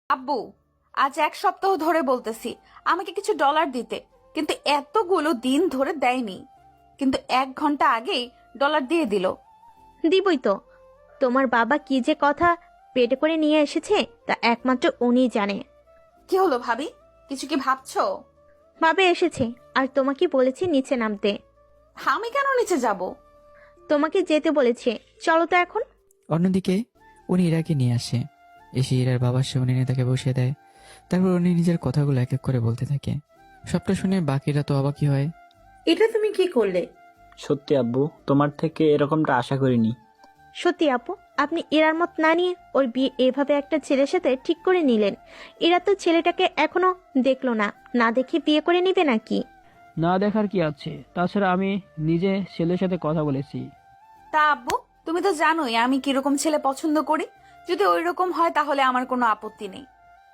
আব্বু, আজ 1 সপ্তাহ ধরে বলতেছি আমাকে কিছু ডলার দিতে, কিন্তু এতগুলো দিন ধরে দেয়নি। কিন্তু 1 ঘন্টা আগেই ডলার দিয়ে দিল। দিবই তো। তোমার বাবা কি যে কথা পেটে করে নিয়ে এসেছে তা একমাত্র উনিই জানে। কি হলো ভাবি, কিছু কি ভাবছো? ভাবে এসেছে আর তোমাকে বলেছে নিচে নামতে। আমি কেন নিচে যাব? তোমাকে যেতে বলেছে, চলো তো এখন। অন্যদিকে উনি ইরাকে নিয়ে আসে। এসে ইরার বাবার সামনে এনে তাকে বসিয়ে দেয়। তারপর উনি নিজের কথাগুলো এক এক করে বলতে থাকে। সবটা শুনে বাকিরা তো অবাকই হয়। এটা তুমি কি করলে? সত্যি আব্বু, তোমার থেকে এরকমটা আশা করিনি। সত্যি আপু, আপনি ইরার মত না নিয়ে ওর বিয়ে এভাবে একটা ছেলের সাথে ঠিক করে নিলেন। ইরা তো ছেলেটাকে এখনো দেখলো না, না দেখে বিয়ে করে নিবে নাকি? না দেখার কি আছে? তাছাড়া আমি নিজে ছেলের সাথে কথা বলেছি। তা আব্বু, তুমি তো জানোই আমি কিরকম ছেলে পছন্দ করি। যদি ওই রকম হয় তাহলে আমার কোনো আপত্তি নেই।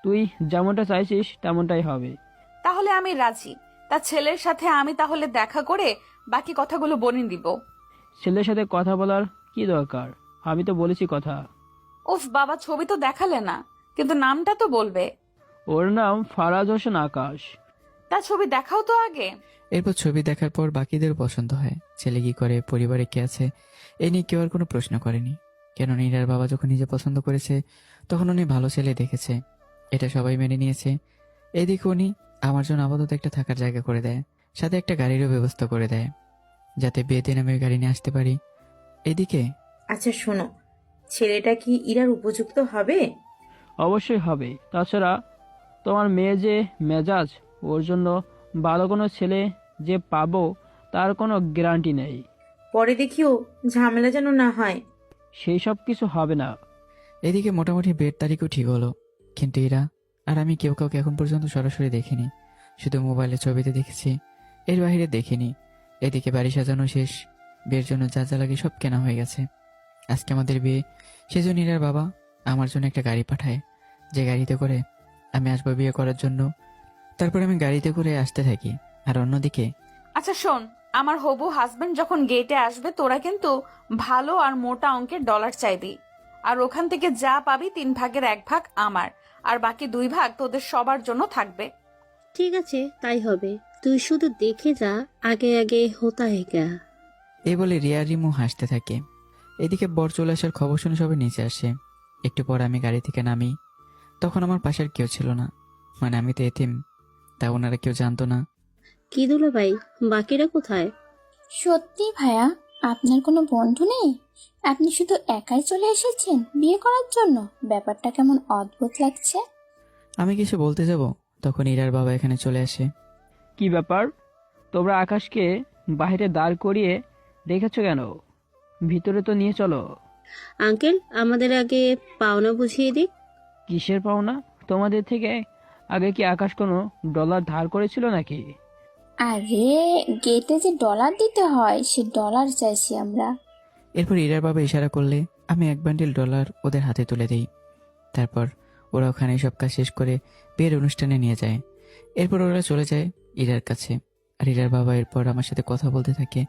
তুই যেমনটা চাইছিস তেমনটাই হবে। তাহলে আমি রাজি। তা ছেলের সাথে আমি তাহলে দেখা করে বাকি কথাগুলো বলে দিব। ছেলের সাথে কথা বলার কি দরকার? আমি তো বলেছি কথা। উফ বাবা, ছবি তো দেখালে না, কিন্তু নামটা তো বলবে। ওর নাম ফারাজ হোসেন আকাশ। তা ছবি দেখাও তো আগে। এরপর ছবি দেখার পর বাকিদেরও পছন্দ হয়। ছেলে কি করে, পরিবারে কে আছে, এ নিয়ে কেউ আর কোনো প্রশ্ন করেনি। কেননা ইরার বাবা যখন নিজে পছন্দ করেছে তখন উনি ভালো ছেলে দেখেছে, এটা সবাই মেনে নিয়েছে। এদিকে উনি আমার জন্য আপাতত একটা থাকার জায়গা করে দেয়, সাথে একটা গাড়িরও ব্যবস্থা করে দেয়, যাতে বিয়েতে আমি ওই গাড়ি নিয়ে আসতে পারি। এদিকে আচ্ছা শোনো, ছেলেটা কি ইরার উপযুক্ত হবে? অবশ্যই হবে। তাছাড়া তোমার মেয়ে যে মেজাজ, ওর জন্য ভালো কোনো ছেলে যে পাবো তার কোনো গ্যারান্টি নেই। পরে দেখিও ঝামেলা যেন না হয়। সেই সব কিছু হবে না। এদিকে মোটামুটি বিয়ের তারিখও ঠিক হলো, কিন্তু এরা আর আমি কেউ কাউকে এখন পর্যন্ত সরাসরি দেখিনি, শুধু মোবাইলে ছবিতে দেখেছি, এর বাইরে দেখিনি। এদিকে বাড়ি সাজানো শেষ, বিয়ের জন্য যা যা লাগে সব কেনা হয়ে গেছে। আজকে আমাদের বিয়ে, সেজন্য ইরার বাবা আমার জন্য একটা গাড়ি পাঠায়, যে গাড়িতে করে আমি আসবো বিয়ে করার জন্য। তারপর আমি গাড়িতে করে আসতে থাকি। আর অন্যদিকে আচ্ছা শোন, আমার হবু হাজবেন্ড যখন গেটে আসবে তোরা কিন্তু ভালো আর মোটা অঙ্কের ডলার চাইবি। আর ওখান থেকে যা পাবি 3 ভাগের 1 ভাগ আমার, আর বাকি 2 ভাগ তোদের সবার জন্য থাকবে। ঠিক আছে, তাই হবে। তুই শুধু দেখে যা, আগে আগে হোতা হেগা। এই বলে রিয়া রিমু হাসতে থাকে। এদিকে বর চলে আসার খবর শুনে সবাই নিচে আসে। একটু পর আমি গাড়ি থেকে নামি। তখন আমার পাশের কেউ ছিল না, মানে আমি তো এতিম, তা ওনারা কেউ জানতো না। কি দুলো ভাই, বাকিরা কোথায়? সত্যি ভাইয়া, আপনার কোনো বন্ধু নেই? আপনি শুধু একাই চলে এসেছেন বিয়ে করার জন্য? ব্যাপারটা কেমন অদ্ভুত লাগছে। আমি কিছু বলতে যাব, তখন ইরার বাবা এখানে চলে আসে। কি ব্যাপার? তোমরা আকাশকে বাইরে দাঁড় করিয়ে রেখেছো কেন? ভিতরে তো নিয়ে চলো। আঙ্কেল, আমাদের আগে পাওনা বুঝিয়ে দিক। কিসের পাওনা? তোমাদের থেকে আগে কি আকাশ কোনো ডলার ধার করেছিল নাকি? আরে, গেটে যে ডলার দিতে হয় সে ডলার চাইছি আমরা। এরপর ইরার বাবা ইশারা করলে আমি 1 বান্ডিল ডলার ওদের হাতে তুলে দিই। তারপর ওরা ওখানে সব কাজ শেষ করে বিয়ের অনুষ্ঠানে নিয়ে যায়। এরপর ওরা চলে যায় ইরার কাছে, আর ইরার বাবা এরপর আমার সাথে কথা বলতে থাকে।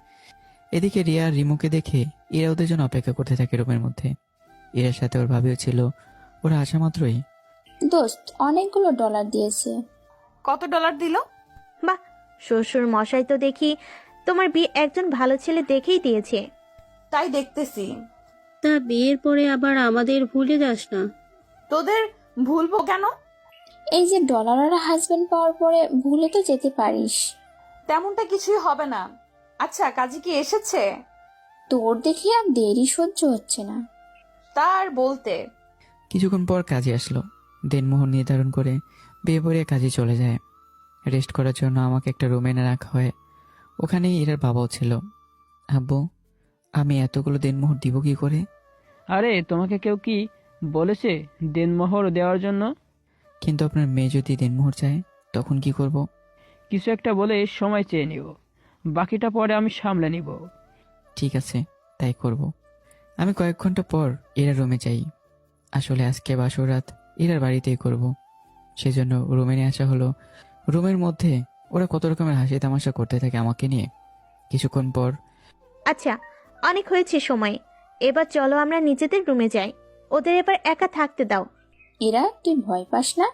এদিকে রিয়া আর রিমুকে দেখে ইরা ওদের জন্য অপেক্ষা করতে থাকে রুমের মধ্যে। ইরার সাথে ওর ভাবিও ছিল। ওরা আসা মাত্রই, দোস্ত অনেকগুলো ডলার দিয়েছে। কত ডলার দিল? বাহ, শ্বশুর মশাই তো দেখি তোমার বিয়ে একজন ভালো ছেলে দেখেই দিয়েছে। তাই দেখতেছি। তা বিয়ের পরে আবার আমাদের ভুলে যাস না। তোদের ভুলবো কেন? এই যে ডলার আর হাজবেন্ড পাওয়ার পরে ভুলে তো যেতে পারিস। তেমনটা কিছুই হবে না। আচ্ছা, কাজী কি এসেছে? তোর দেখি আর দেরি সহ্য হচ্ছে না। তার বলতে কিছুক্ষণ পর কাজে আসলো। দিনমোহর নির্ধারণ করে বিয়ে পড়িয়ে কাজে চলে যায়। রেস্ট করার জন্য আমাকে একটা রুমে এনে রাখা হয়। ওখানেই ইরার বাবাও ছিল। আব্বু, আমি এতগুলো দিনমোহর দিব কি করে? আরে, তোমাকে কেউ কি বলেছে দেনমোহর দেওয়ার জন্য? কিন্তু আপনার মেয়ে যদি দিনমোহর চায় তখন কি করব? কিছু একটা বলে সময় চেয়ে নিও, বাকিটা পরে আমি সামলে নিব। ঠিক আছে, তাই করব। আমি কয়েক ঘন্টা পর এরা রুমে যাই। আসলে আজকে বাসর রাত এরার বাড়িতেই করব, সেজন্য রুমে নিয়ে আসা হলো। রুমের মধ্যে ওরা কত রকমের হাসি তামাশা করতে থাকে আমাকে নিয়ে। কিছুক্ষণ পর আচ্ছা, অনেক হয়েছে সময়, এবার চলো আমরা নিজেদের রুমে যাই। ওদের এবার একা থাকতে দাও। এরা তুই ভয় পাস না?